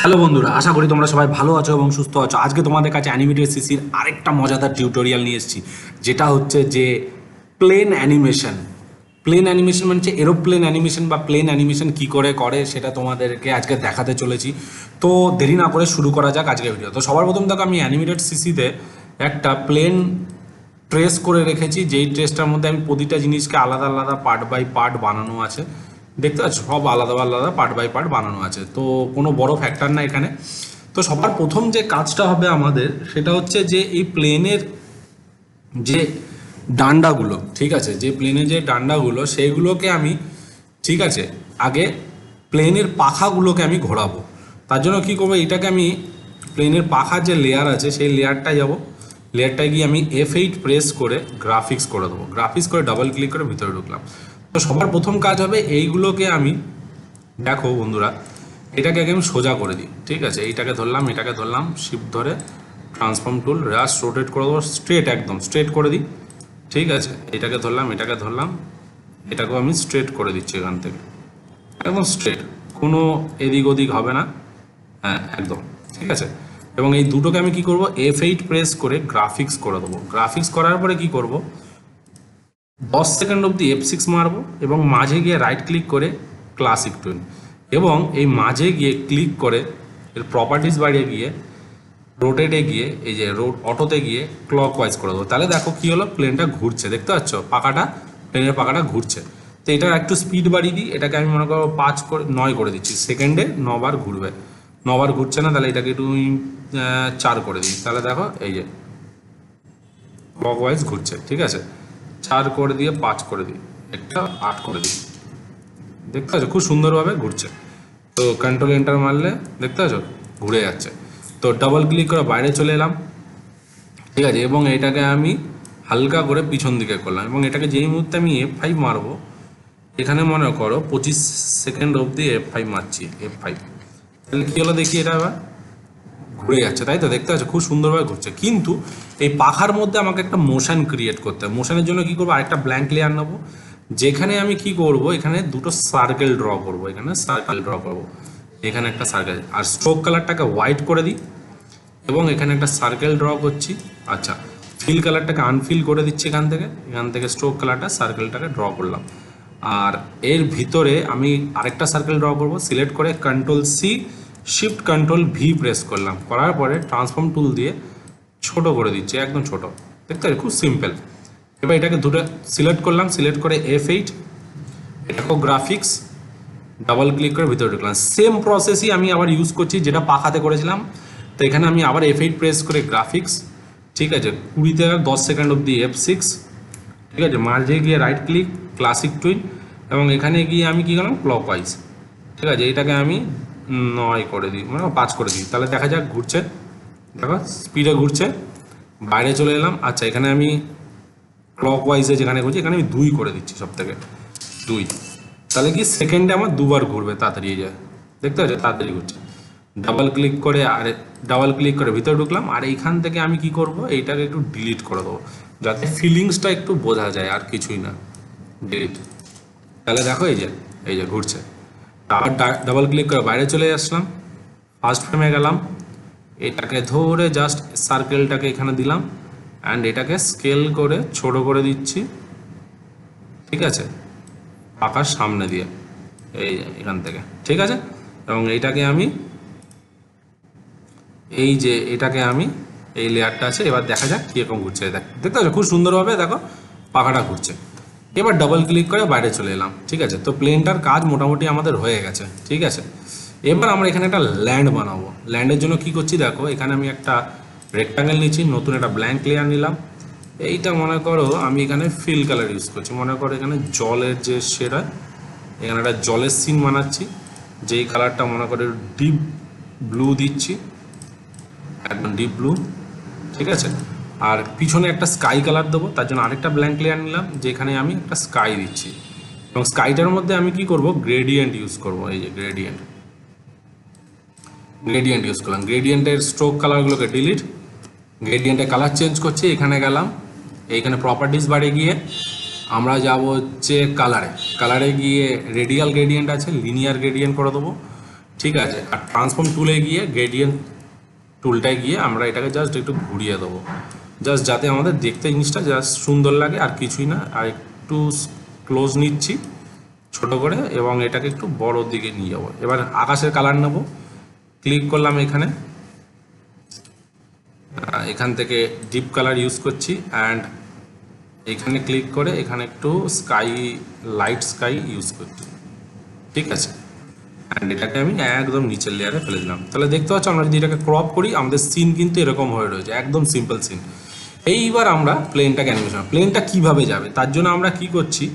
Hello বন্ধুরা, আশা করি তোমরা সবাই ভালো আছো এবং সুস্থ আছো। আজকে তোমাদের কাছে অ্যানিমেটেড সিসির আরেকটা মজাদার টিউটোরিয়াল নিয়ে এসেছি, যেটা হচ্ছে যে প্লেন অ্যানিমেশন। প্লেন অ্যানিমেশন মানে হচ্ছে এরোপ্লেন অ্যানিমেশন বা প্লেন অ্যানিমেশন কী করে করে সেটা তোমাদেরকে আজকে দেখাতে চলেছি। তো দেরি না করে শুরু করা যাক আজকের ভিডিও। তো সবার প্রথম দেখো, আমি অ্যানিমেটেড সিসিতে একটা প্লেন ট্রেস করে রেখেছি, যেই ট্রেসটার মধ্যে আমি প্রতিটা জিনিসকে আলাদা আলাদা পার্ট বাই পার্ট বানানো আছে। দেখতে পাচ্ছ, সব আলাদা আলাদা পার্ট বাই পার্ট বানানো আছে, তো কোনো বড় ফ্যাক্টর না এখানে। তো সবার প্রথম যে কাজটা হবে আমাদের, সেটা হচ্ছে যে এই প্লেনের যে ডান্ডাগুলো, ঠিক আছে, যে প্লেনের যে ডান্ডাগুলো সেইগুলোকে আমি, ঠিক আছে, আগে প্লেনের পাখাগুলোকে আমি ঘোরাবো। তার জন্য কী করবো, এটাকে আমি প্লেনের পাখার যে লেয়ার আছে সেই লেয়ারটায় যাব, লেয়ারটায় গিয়ে আমি F8 প্রেস করে গ্রাফিক্স করে দেবো। গ্রাফিক্স করে ডাবল ক্লিক করে ভিতরে ঢুকলাম। তো সবার প্রথম কাজ হবে এইগুলোকে আমি, দেখো বন্ধুরা, এটাকে আগে আমি সোজা করে দিই, ঠিক আছে। এইটাকে ধরলাম, এটাকে ধরলাম, শিফট ধরে ট্রান্সফর্ম টুল রাস্ট রোটেট করে দেবো, স্ট্রেট, একদম স্ট্রেট করে দিই, ঠিক আছে। এটাকে ধরলাম, এটাকে ধরলাম, এটাকেও আমি স্ট্রেট করে দিচ্ছি এখান থেকে, একদম স্ট্রেট, কোনো এদিক ওদিক হবে না, হ্যাঁ একদম, ঠিক আছে। এবং এই দুটোকে আমি কি করব, F8 প্রেস করে গ্রাফিক্স করে দেবো। গ্রাফিক্স করার পরে কি করব, 10 সেকেন্ড অবধি F6 মারবো এবং মাঝে গিয়ে রাইট ক্লিক করে ক্লাসিক টুল, এবং এই মাঝে গিয়ে ক্লিক করে এর প্রপার্টিস বাড়িয়ে গিয়ে রোটেটে গিয়ে এই যে অটোতে গিয়ে ক্লকওয়াইজ করে দেবো। তাহলে দেখো কি হলো, প্লেনটা ঘুরছে, দেখতে পাচ্ছ পাখাটা, প্লেনের পাখাটা ঘুরছে। তো এটা একটু স্পিড বাড়িয়ে দিই, এটাকে আমি মনে করো 9 করে দিচ্ছি, সেকেন্ডে 9 বার ঘুরবে। 9 বার ঘুরছে না, তাহলে এটাকে একটু 4 করে দিই, তাহলে দেখো এই যে ক্লকওয়াইজ ঘুরছে, ঠিক আছে। 4 করে দিয়ে 5 করে দিই, একটা 8 করে দিই, দেখতে পাচ্ছ খুব সুন্দরভাবে ঘুরছে। তো কন্ট্রোল এন্টার মারলে দেখতে পাচ্ছ ঘুরে যাচ্ছে। তো ডাবল ক্লিক করে বাইরে চলে এলাম, ঠিক আছে, এবং এটাকে আমি হালকা করে পিছন দিকে করলাম, এবং এটাকে যেই মুহূর্তে আমি F5 মারবো, এখানে মনে করো 25 সেকেন্ড অবধি F5 মারছি, F5, তাহলে কী হলো দেখি, এটা আবার ঘুরে যাচ্ছে, তাই তো দেখতে পাচ্ছ খুব সুন্দরভাবে ঘুরছে। কিন্তু এই পাখার মধ্যে আমাকে একটা মোশন ক্রিয়েট করতে হবে। মোশনের জন্য কী করবো, আরেকটা ব্ল্যাঙ্ক লেয়ার নেবো, যেখানে আমি কি করব, এখানে দুটো সার্কেল ড্র করব, এখানে সার্কেল ড্র করব, এখানে একটা সার্কেল, আর স্ট্রোক কালারটাকে হোয়াইট করে দিই, এবং এখানে একটা সার্কেল ড্র করছি। আচ্ছা, ফিল কালারটাকে আনফিল করে দিচ্ছি, এখান থেকে স্ট্রোক কালারটা সার্কেলটাকে ড্র করলাম। আর এর ভিতরে আমি আরেকটা সার্কেল ড্র করব, সিলেক্ট করে control C shift control V press করলাম, করার পরে ট্রান্সফর্ম টুল দিয়ে ছোট করে দিচ্ছি, একদম ছোট, দেখতে খুব সিম্পল। এবার এটাকে দুটো সিলেক্ট করলাম, সিলেক্ট করে F8, এটাকেও গ্রাফিক্স, ডাবল ক্লিক করে ভিতরে ঢুকলাম। সেম প্রসেসই আমি আবার ইউজ করছি যেটা পাখাতে করেছিলাম। তো এখানে আমি আবার F8 প্রেস করে গ্রাফিক্স, ঠিক আছে, 20 থেকে 10 সেকেন্ড অবধি F6, ঠিক আছে, মাঝে গিয়ে রাইট ক্লিক ক্লাসিক টুইন, এবং এখানে গিয়ে আমি কী করলাম ক্লকওয়াইজ, ঠিক আছে, এটাকে আমি 9 করে দিই, মানে 5 করে দিই, তাহলে দেখা যাক ঘুরছে, দেখো স্পিডে ঘুরছে। বাইরে চলে এলাম, আচ্ছা এখানে আমি ক্লকওয়াইজে যেখানে ঘুরছি এখানে আমি 2 করে দিচ্ছি, সব থেকে 2, তাহলে কি সেকেন্ডে আমার দুবার ঘুরবে, তাড়াতাড়ি যায়, দেখতে পাচ্ছ তাড়াতাড়ি ঘুরছে। ডাবল ক্লিক করে ভিতরে ঢুকলাম, আর এইখান থেকে আমি কি করব, এইটাকে একটু ডিলিট করে দেবো, যাতে ফিলিংসটা একটু বোঝা যায়, আর কিছুই না, ডিলিট। তাহলে দেখো এই যে ঘুরছে। আবার ডাবল ক্লিক করে বাইরে চলে আসলাম, ফার্স্ট ফ্রেমে গেলাম, এটাকে ধরে জাস্ট সার্কেলটাকে এখানে দিলাম, অ্যান্ড এটাকে স্কেল করে ছোট করে দিচ্ছি, ঠিক আছে, পাখার সামনে দিয়ে এই এখান থেকে, ঠিক আছে। এবং এইটাকে আমি এটাকে আমি এই লেয়ারটা আছে, এবার দেখা যাক কীরকম ঘুরছে, দেখতে পাচ্ছ খুব সুন্দরভাবে দেখো পাখাটা ঘুরছে। এবার ডাবল ক্লিক করে বাইরে চলে এলাম, ঠিক আছে। তো প্লেনটার কাজ মোটামুটি আমাদের হয়ে গেছে, ঠিক আছে। এবার আমরা এখানে একটা ল্যান্ড বানাবো। ল্যান্ডের জন্য কি করছি দেখো, এখানে আমি একটা রেক্টাঙ্গেল নিচ্ছি, নতুন একটা ব্ল্যাঙ্ক লেয়ার নিলাম। এইটা মনে করো আমি এখানে ফিল কালার ইউজ করছি, মনে করো এখানে জলের যে শেড হয়, এখানে একটা জলের সিন বানাচ্ছি, যেই কালারটা মনে করো ডিপ ব্লু দিচ্ছি, একদম ডিপ ব্লু, ঠিক আছে। আর পিছনে একটা স্কাই কালার দেবো, তার জন্য আরেকটা ব্ল্যাঙ্ক লেয়ার নিলাম, যেখানে আমি একটা স্কাই দিচ্ছি, এবং স্কাইটার মধ্যে আমি কি করব, গ্রেডিয়েন্ট ইউজ করব, এই যে গ্রেডিয়েন্ট ইউজ করলাম। গ্রেডিয়েন্টের স্ট্রোক কালারগুলোকে ডিলিট, গ্রেডিয়েন্টের কালার চেঞ্জ করছি, এখানে গেলাম, এইখানে প্রপার্টিস বারে গিয়ে আমরা যাব হচ্ছে কালারে গিয়ে রেডিয়াল গ্রেডিয়েন্ট আছে, লিনিয়ার গ্রেডিয়েন্ট করে দেবো, ঠিক আছে। আর ট্রান্সফর্ম টুলে গিয়ে গ্রেডিয়েন্ট টুলটায় গিয়ে আমরা এটাকে জাস্ট একটু ঘুরিয়ে দেবো, জাস্ট যাতে আমাদের দেখতে জিনিসটা জাস্ট সুন্দর লাগে, আর কিছুই না। আর একটু ক্লোজ নিচ্ছি ছোট করে, এবং এটাকে একটু বড়োর দিকে নিয়ে যাবো। এবার আকাশের কালার নেবো, ক্লিক করলাম এখানে, এখান থেকে ডিপ কালার ইউজ করছি, অ্যান্ড এখানে ক্লিক করে এখানে একটু স্কাই, লাইট স্কাই ইউজ করছি। ঠিক আছে, অ্যান্ড এটাকে আমি একদম নিচের লেয়ারে ফেলে দিলাম। তাহলে দেখতে পাচ্ছ আমরা যদি এটাকে ক্রপ করি আমাদের সিন কিন্তু এরকম হয়ে রয়েছে, একদম সিম্পল সিন। এইবার আমরা প্লেনটাকে অ্যানিমেশন, প্লেনটা কিভাবে যাবে তার জন্য আমরা কি করছি,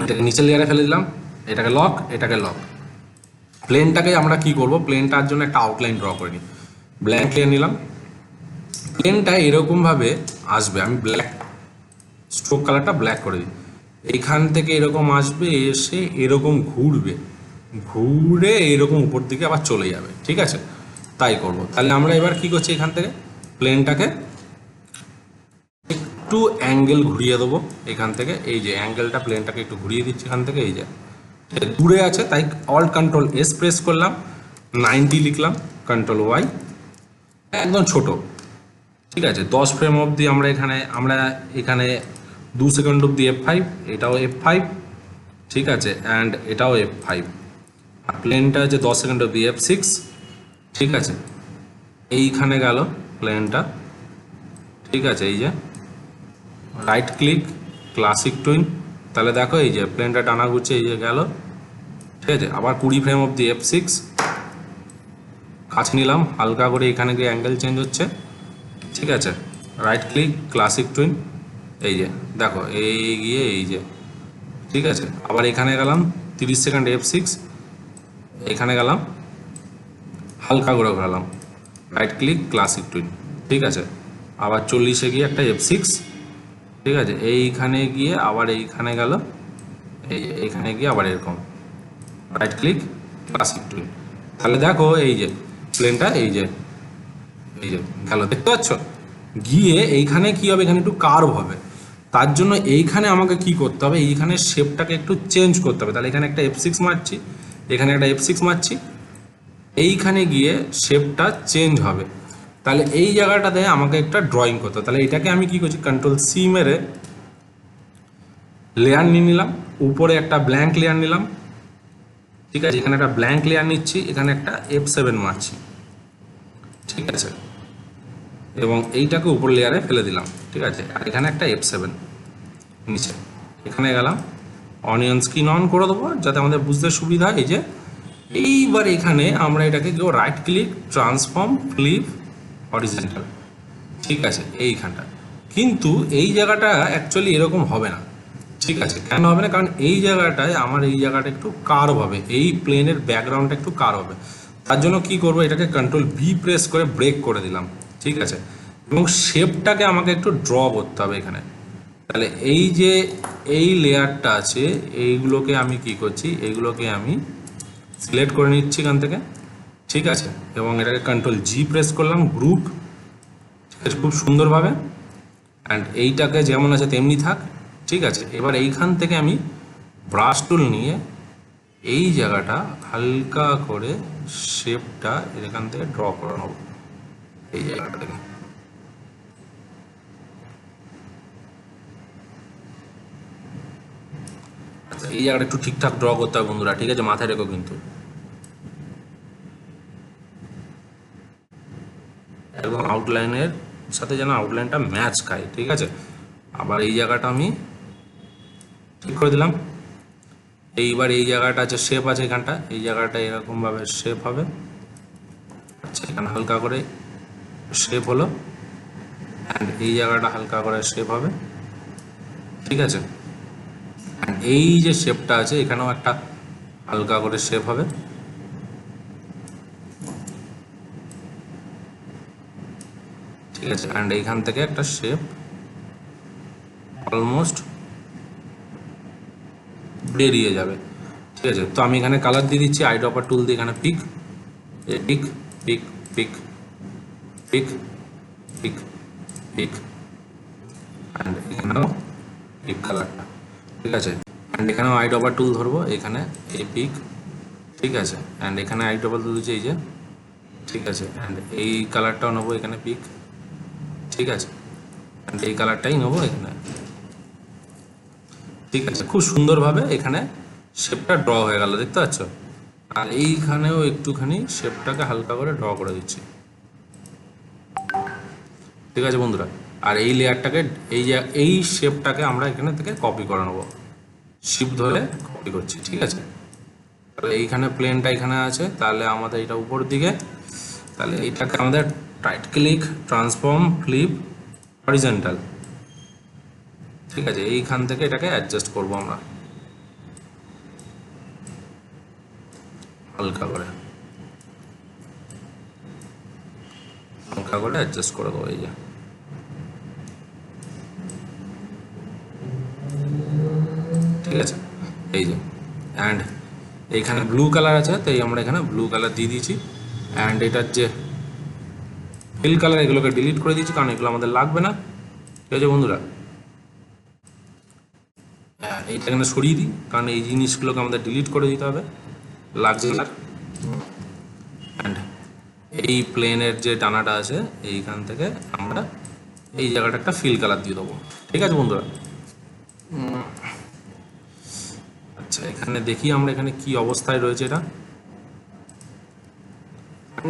এটাকে নিচের লেয়ারে ফেলে দিলাম, এটাকে লক, এটাকে লক। প্লেনটাকে আমরা কি করব, প্লেনটার জন্য একটা আউটলাইন ড্র করে নিই। ব্ল্যাঙ্ক লেয়ার নিলাম, প্লেনটা এরকমভাবে আসবে, আমি ব্ল্যাক স্ট্রোক কালারটা ব্ল্যাক করে দিই। এখান থেকে এরকম আসবে, এসে এরকম ঘুরবে, ঘুরে এরকম উপর দিকে আবার চলে যাবে। ঠিক আছে, তাই করব। তাহলে আমরা এবার কি করছি, এখান থেকে প্লেনটাকে একটু অ্যাঙ্গেল ঘুরিয়ে দেবো এখান থেকে, এই যে অ্যাঙ্গেলটা প্লেনটাকে একটু ঘুরিয়ে দিচ্ছি এখান থেকে, এই যে দূরে আছে তাই অল কন্ট্রোল এস প্রেস করলাম, 90 লিখলাম, কন্ট্রোল ওয়াই, একদম ছোট। ঠিক আছে, 10 ফ্রেম অবধি আমরা এখানে 2 সেকেন্ড অবধি F5, এটাও F5। ঠিক আছে, অ্যান্ড এটাও F5। আর প্লেনটা হচ্ছে 10 সেকেন্ড অবধি F6। ঠিক আছে, এইখানে গেল প্লেনটা। ঠিক আছে, এই যে রাইট ক্লিক, ক্লাসিক টুইন, তাহলে দেখো এই যে প্লেনটা টানা ঘুরছে, এই যে গেল। ঠিক আছে, আবার 20 ফ্রেম অবধি F6, কাছে নিলাম হালকা করে, এখানে গিয়ে অ্যাঙ্গেল চেঞ্জ হচ্ছে। ঠিক আছে, রাইট ক্লিক, ক্লাসিক টুইন, এই যে দেখো এই গিয়ে এই যে। ঠিক আছে, আবার এখানে গেলাম 30 সেকেন্ড F6, এখানে গেলাম হালকা করে ঘোরালাম, রাইট ক্লিক, ক্লাসিক টুইন। ঠিক আছে, আবার 40-এ গিয়ে একটা F6। ঠিক আছে, এইখানে গিয়ে আবার এইখানে গেল, এইখানে গিয়ে আবার এরকম রাইট ক্লিক, ক্লাসিক টুইন। তাহলে দেখো এই যে প্লেনটা এই যে গেল, দেখতে পাচ্ছ। গিয়ে এইখানে কি হবে, এখানে একটু কার্ভ হবে, তার জন্য এইখানে আমাকে কি করতে হবে, এইখানে শেপটাকে একটু চেঞ্জ করতে হবে। তাহলে এখানে একটা F6 মারছি, এখানে একটা F6 মারছি, এইখানে গিয়ে শেপটা চেঞ্জ হবে। তাহলে এই জায়গাটাতে আমাকে একটা ড্রয়িং করতে হবে। তাহলে এটাকে আমি কি করছি, কন্ট্রোল সি মেরে লেয়ার নিয়ে নিলাম, উপরে একটা ব্ল্যাঙ্ক লেয়ার নিলাম। ঠিক আছে, এখানে একটা ব্ল্যাঙ্ক লেয়ার নিচ্ছি, এখানে একটা F7 মারছি। ঠিক আছে, এবং এইটাকে উপর লেয়ারে ফেলে দিলাম। ঠিক আছে, আর এখানে একটা F7 নিচে, এখানে গেলাম, অনিয়ন স্ক্রিন অন করে দেবো যাতে আমাদের বুঝতে সুবিধা হয়। এই যে এইবার এখানে আমরা এটাকে কেউ right click, transform, flip, horizontal. ঠিক আছে, এইখানটা কিন্তু এই জায়গাটা অ্যাকচুয়ালি এরকম হবে না। ঠিক আছে, কেন হবে না, কারণ এই জায়গাটায় আমার এই জায়গাটা একটু কার্ভ হবে, এই প্লেনের ব্যাকগ্রাউন্ডটা একটু কার্ভ হবে। তার জন্য কি করব, এটাকে কন্ট্রোল বি প্রেস করে ব্রেক করে দিলাম। ঠিক আছে, এবং শেপটাকে আমাকে একটু ড্র করতে হবে এখানে। তাহলে এই যে এই লেয়ারটা আছে, এইগুলোকে আমি কি করছি, এইগুলোকে আমি সিলেক্ট করে নিচ্ছি এখান থেকে। ঠিক আছে, এবং এটাকে কন্ট্রোল জি প্রেস করলাম, গ্রুপ। ঠিক আছে, খুব সুন্দরভাবে, অ্যান্ড এইটাকে যেমন আছে তেমনি থাক। ঠিক আছে, এবার এইখান থেকে আমি ব্রাশ টুল নিয়ে এই জায়গাটা হালকা করে শেপটা এখান থেকে ড্র করে নেব, এই জায়গাটা থেকে। আচ্ছা, এই জায়গাটা একটু ঠিকঠাক ড্র করতে হবে বন্ধুরা। ঠিক আছে, মাথায় রেখো কিন্তু, এবং আউটলাইনের সাথে যেন আউটলাইনটা ম্যাচ খায়। ঠিক আছে, আবার এই জায়গাটা আমি ঠিক করে দিলাম। এইবার এই জায়গাটা আছে শেপ আছে, এখানটা এই জায়গাটা এরকমভাবে শেপ হবে। আচ্ছা, এখানে হালকা করে শেপ হলো, অ্যান্ড এই জায়গাটা হালকা করে শেপ হবে। ঠিক আছে, অ্যান্ড এই যে শেপটা আছে এখানেও একটা হালকা করে শেপ হবে। ঠিক আছে, অ্যান্ড এইখান থেকে একটা শেপ অলমোস্ট বেরিয়ে যাবে। ঠিক আছে, তো আমি এখানে কালার দিয়ে দিচ্ছি, আইড্রপার টুল দিয়ে এখানে pick, pick pick pick pick pick pick, and এখানেও পিক কালারটা। ঠিক আছে, অ্যান্ড এখানেও আই ড্রপার টুল ধরবো, এখানে এই পিক, ঠিক আছে, অ্যান্ড এখানে আই ড্রপার টুল দিচ্ছি এই যে, ঠিক আছে, অ্যান্ড এই কালারটাও নেবো এখানে পিক, ঠিক আছে, অ্যান্ড এই কালারটাই নেবো এখানে, ঠিক আছে। খুব সুন্দরভাবে এখানে শেপটা ড্র হয়ে গেল, দেখতে পাচ্ছ। আর এইখানেও একটুখানি শেপটাকে হালকা করে ড্র করে দিচ্ছি, ঠিক আছে বন্ধুরা। আর এই লেয়ারটাকে, এই শেপটাকে আমরা এখানে থেকে কপি করে নেবো, শিফট ধরে কপি করছি, ঠিক আছে। তাহলে এইখানে প্লেনটা এখানে আছে, তাহলে আমাদের এটা উপর দিকে, তাহলে এইটাকে আমাদের right click, transform, flip, horizontal, ঠিক আছে। এইখান থেকে এটাকে অ্যাডজাস্ট করব আমরা হালকা করে, হালকা করে অ্যাডজাস্ট করে দেবো, এই যে, ঠিক আছে, এই যে। অ্যান্ড এইখানে ব্লু কালার আছে, তাই আমরা এখানে ব্লু কালার দিয়ে দিয়েছি। অ্যান্ড এটার যে ফিল কালার, এগুলোকে ডিলিট করে দিয়েছি, কারণ এগুলো আমাদের লাগবে না, ঠিক আছে বন্ধুরা। এইটা এখানে সরিয়ে দিই, কারণ এই জিনিসগুলোকে আমাদের ডিলিট করে দিতে হবে, লাগছে না। অ্যান্ড এই প্লেনের যে ডানাটা আছে, এইখান থেকে আমরা এই জায়গাটা একটা ফিল কালার দিয়ে দেবো, ঠিক আছে বন্ধুরা। আচ্ছা, এখানে দেখি আমরা এখানে কি অবস্থায় রয়েছে এটা,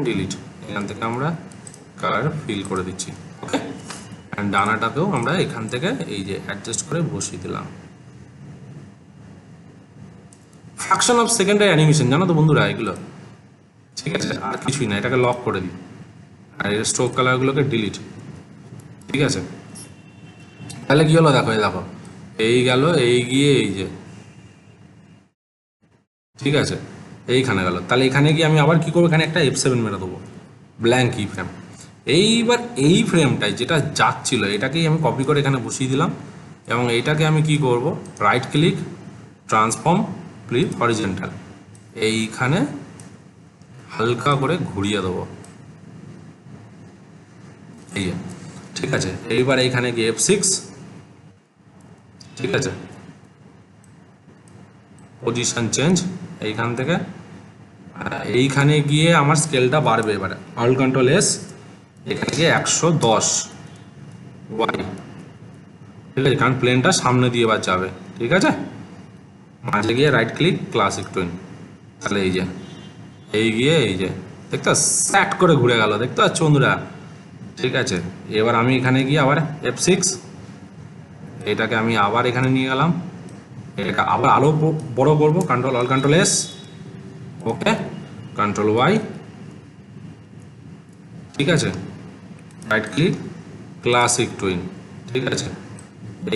ডিলিট, এখান থেকে আমরা কালার ফিল করে দিচ্ছি, ওকে। অ্যান্ড ডানাটাকেও আমরা এখান থেকে এই যে অ্যাডজাস্ট করে বসিয়ে দিলাম। ফ্র্যাকশন অফ সেকেন্ডারি অ্যানিমেশন, জানো তো বন্ধুরা এগুলো, ঠিক আছে। আর কিছুই না, এটাকে লক করে দিই, আর এর স্ট্রোক কালারগুলোকে ডিলিট, ঠিক আছে। তাহলে কি হলো দেখো, এই দেখো, এই গেল, এই গিয়ে এই যে, ঠিক আছে, এইখানে গেল। তাহলে এখানে গিয়ে আমি আবার কি করবো, এখানে একটা F7 মেরে দেবো, ব্ল্যাঙ্ক কি ফ্রেম। এইবার এই ফ্রেমটাই যেটা যাচ্ছিল, এটাকেই আমি কপি করে এখানে বসিয়ে দিলাম, এবং এইটাকে আমি কি করব, right click, transform, flip, horizontal, এইখানে হালকা করে ঘুরিয়ে দেবো, এই যে, ঠিক আছে। এইবার এইখানে গিয়ে F6, ঠিক আছে, পজিশন চেঞ্জ, এইখান থেকে এইখানে গিয়ে আমার স্কেলটা বাড়বে, এবারে অল কন্ট্রোল এস, এখানে গিয়ে 110 ওয়াই, ঠিক আছে, কারণ প্লেনটা সামনে দিয়ে এবার যাবে, ঠিক আছে। মাঝে গিয়ে রাইট ক্লিক, ক্লাসিক টুইন, তাহলে এই যে, এই গিয়ে এই যে, দেখতে স্যাট করে ঘুরে গেল, দেখতে পাচ্ছ বন্ধুরা, ঠিক আছে। এবার আমি এখানে গিয়ে আবার F6, এটাকে আমি আবার এখানে নিয়ে গেলাম, এটাকে আবার আরও বড় করবো, কন্ট্রোল অল কন্ট্রোল এস, ওকে, কন্ট্রোল ওয়াই, ঠিক আছে, রাইট ক্লিক, ক্লাসিক টুইন, ঠিক আছে।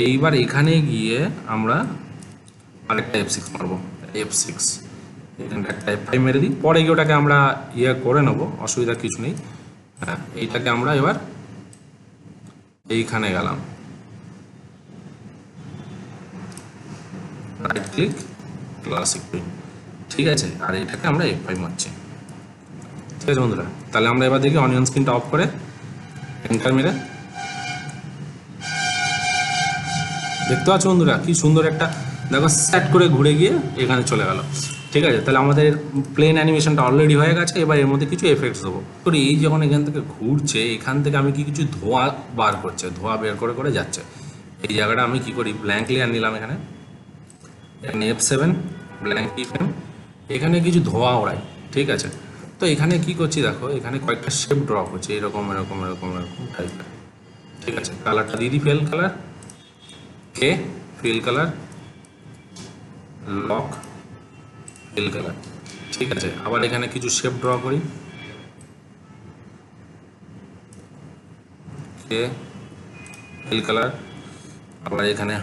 এইবার এখানে গিয়ে আমরা আরেকটা F6 মারবো, F6, এখানটা একটা F5 মেরে দিই, পরে গিয়ে ওটাকে আমরা ইয়ে করে নেবো, অসুবিধা কিছু নেই। হ্যাঁ, এইটাকে আমরা এবার এইখানে গেলাম, রাইট ক্লিক, ক্লাসিক টুইন, ঠিক আছে, আর এটাকে আমরা F5 মারছি, ঠিক আছে বন্ধুরা। তাহলে আমরা এবার দেখি অনিয়ন স্ক্রিনটা অফ করে এন্টার মেরে, দেখতে পাচ্ছ বন্ধুরা কি সুন্দর একটা, দেখো সেট করে ঘুরে গিয়ে এখানে চলে গেল, ঠিক আছে। তাহলে আমাদের প্লেন অ্যানিমেশনটা অলরেডি হয়ে গেছে, এবার এর মধ্যে কিছু এফেক্টস দেবো। তো এই যখন এখান থেকে ঘুরছে, এখান থেকে আমি কি কিছু ধোঁয়া বার করছে, ধোঁয়া বের করে করে যাচ্ছে, এই জায়গাটা আমি কি করি, ব্ল্যাঙ্ক লেয়ার নিলাম, এখানে F7, ব্ল্যাঙ্ক কি ফ্রেম, এখানে কিছু ধোঁয়া ওড়াই, ঠিক আছে। তো এখানে কি করছি দেখো, এখানে কয়েকটা শেপ ড্র করছি, এরকম এরকম এরকম এরকম টাইপের, ঠিক আছে। কালারটা দিয়ে দিই, ফেল কালার, কে fill colour, lock, fill colour, ঠিক আছে। আবার এখানে কিছু শেপ ড্র করি, কে ফিল কালার, আবার এখানে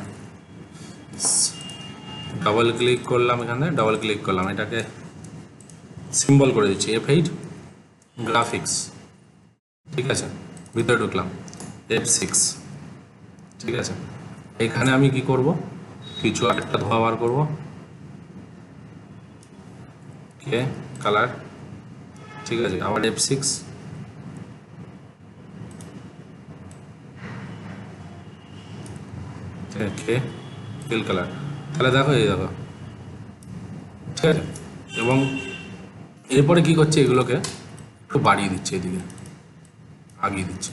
ডাবল ক্লিক করলাম, এখানে ডাবল ক্লিক করলাম, এটাকে সিম্বল করে দিচ্ছি F8, গ্রাফিক্স, ঠিক আছে, ভিতরে ঢুকলাম F6, ঠিক আছে। এখানে আমি কি করব, কিছু আরেকটা ধোয়া বার করবো, কে কালার, ঠিক আছে, আবার F6, কে ফিল কালার। তাহলে দেখো এই দেখো, ঠিক আছে। এবং এরপরে কি করছে, এগুলোকে একটু বাড়িয়ে দিচ্ছে, এদিকে আগিয়ে দিচ্ছে,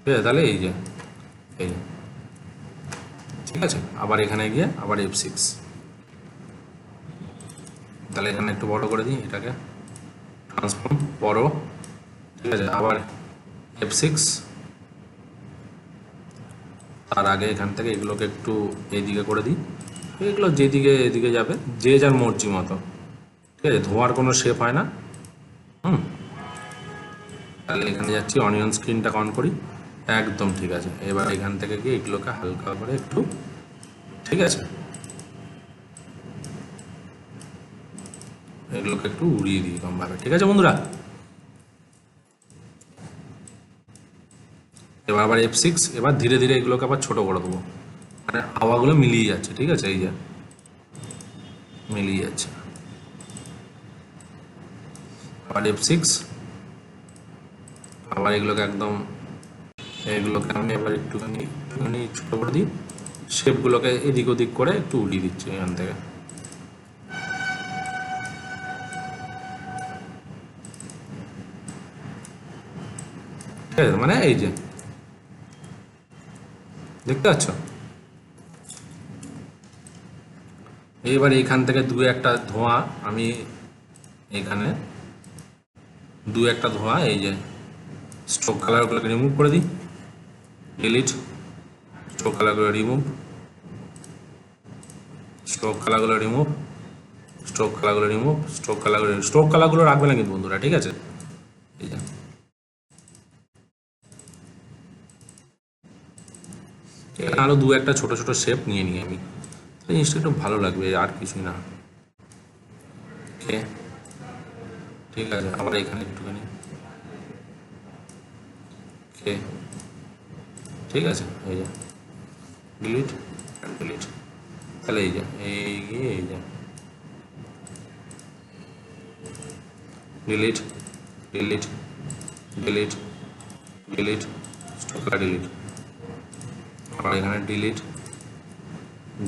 ঠিক আছে। তাহলে এই যে ঠিক আছে। আবার এখানে গিয়ে আবার F6, তাহলে এখানে একটু বড় করে দিই এটাকে, ট্রান্সফর্ম বড়, ঠিক আছে। আবার F6, তার আগে এখান থেকে এগুলোকে একটু এইদিকে করে দিই, এগুলো যেদিকে এদিকে যাবে যে যার মর্জি মতো, ঠিক আছে। ধোঁয়ার কোনো শেপ হয় না। তাহলে এখানে যাচ্ছি, অনিয়ন স্ক্রিনটা অন করি, একদম ঠিক আছে। এবার এখান থেকে গিয়ে এগুলোকে হালকা করে একটু, ঠিক আছে, এগুলোকে একটু উড়িয়ে দিই কমভাবে, ঠিক আছে বন্ধুরা। এবার আবার F6, এবার ধীরে ধীরে এগুলোকে আবার ছোট করে দেবো, মানে হাওয়াগুলো মিলিয়ে যাচ্ছে, ঠিক আছে, এই যে মিলিয়ে যাচ্ছে। আবার F6, আবার এগুলোকে একদম, এগুলোকে আমি এবার একটুখানি ছোট করে দিই, শেপগুলোকে এদিক ওদিক করে একটু উড়িয়ে দিচ্ছি এখান থেকে, ঠিক আছে। মানে এই যে দেখতে পাচ্ছ, এবার এইখান থেকে দু একটা ধোঁয়া আমি এখানে দু একটা ধোঁয়া, এই যে স্ট্রোক কালারগুলোকে রিমুভ করে দিই, ডিলিট, স্ট্রোক কালারগুলো রিমুভ, স্ট্রোক কালারগুলো রিমুভ, স্ট্রোক কালারগুলো রিমুভ, স্ট্রোক কালারগুলো রাখবে না কিন্তু বন্ধুরা, ঠিক আছে। এই যে এখানে আরো দু একটা ছোট ছোট শেপ নিয়ে নিই আমি, জিনিসটা একটু ভালো লাগবে, আর কিছুই না। ওকে, ঠিক আছে। আবার এখানে একটুখানি, ওকে, ঠিক আছে। এই যে ডিলিট, ডিলিট, তাহলে এই যে এই গিয়ে এই যে ডিলিট, ডিলিট, ডিলিট, ডিলিট, স্ট্রোকটা ডিলিট, আবার এখানে delete,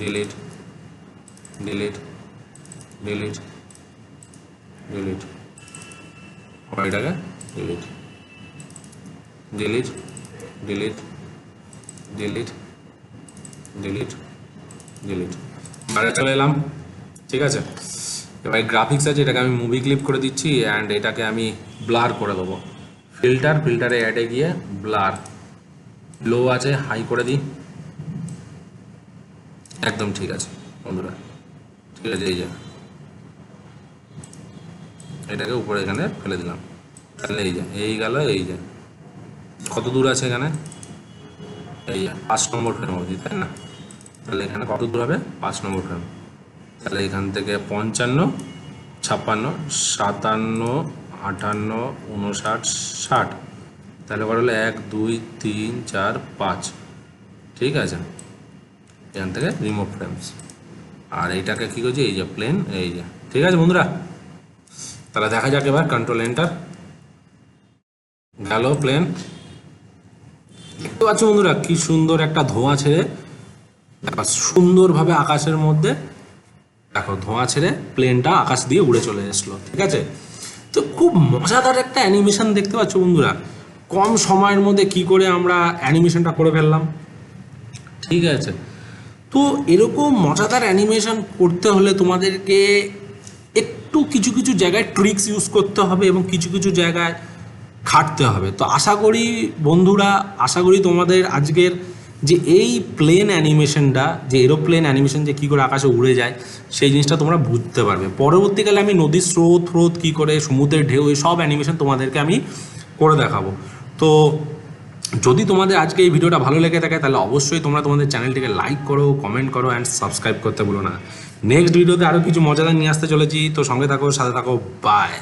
delete, delete, delete, delete, আবার এটাকে delete, delete, delete, delete, delete, delete, বাইরে চলে এলাম, ঠিক আছে। এবার গ্রাফিক্স আছে, এটাকে আমি মুভি ক্লিপ করে দিচ্ছি, অ্যান্ড এটাকে আমি ব্লার করে দেবো। ফিল্টারে অ্যাডে গিয়ে ব্লার, লো আছে, হাই করে দিই, একদম ঠিক আছে বন্ধুরা, ঠিক আছে। এই যে এটাকে উপরে এখানে ফেলে দিলাম, তাহলে এই যে এই গেল, এই যে কত দূর আছে এখানে, এই 5 নম্বর ফ্রেম অবধি, তাই না। তাহলে এখানে কত দূর হবে, 5 নম্বর ফ্রেম। তাহলে এখান থেকে 55, 56, 57, 58, 59, 60, তাহলে কত হলো 1 2 3 4 5, ঠিক আছে। এখান থেকে রিমুভ ফ্রেমস, আর এইটাকে কী করছি, এই যে প্লেন, এই যে, ঠিক আছে বন্ধুরা। তাহলে দেখা যাক এবার, কন্ট্রোল এন্টার, গেল প্লেন, দেখতে পাচ্ছ বন্ধুরা কি সুন্দর একটা ধোঁয়া ছেড়ে, সুন্দরভাবে আকাশের মধ্যে দেখো ধোঁয়া ছেড়ে প্লেনটা আকাশ দিয়ে উড়ে চলে এসলো, ঠিক আছে। তো খুব মজাদার একটা অ্যানিমেশন দেখতে পাচ্ছ বন্ধুরা, কম সময়ের মধ্যে কি করে আমরা অ্যানিমেশনটা করে ফেললাম, ঠিক আছে। তো এরকম মজাদার অ্যানিমেশন করতে হলে তোমাদেরকে একটু কিছু কিছু জায়গায় ট্রিক্স ইউজ করতে হবে এবং কিছু কিছু জায়গায় খাটতে হবে। তো আশা করি বন্ধুরা, আশা করি তোমাদের আজকের যে এই প্লেন অ্যানিমেশনটা, যে এরোপ্লেন অ্যানিমেশন যে কী করে আকাশে উড়ে যায়, সেই জিনিসটা তোমরা বুঝতে পারবে। পরবর্তীকালে আমি নদীর স্রোত কী করে, সমুদ্রের ঢেউ, এই সব অ্যানিমেশন তোমাদেরকে আমি করে দেখাবো। তো যদি তোমাদের আজকে এই ভিডিওটা ভালো লেগে থাকে তাহলে অবশ্যই তোমরা তোমাদের চ্যানেলটিকে লাইক করো, কমেন্ট করো অ্যান্ড সাবস্ক্রাইব করতে ভুলো না। নেক্সট ভিডিওতে আরও কিছু মজাদার নিয়ে আসতে চলেছি, তো সঙ্গে থাকো, সাথে থাকো, বাই।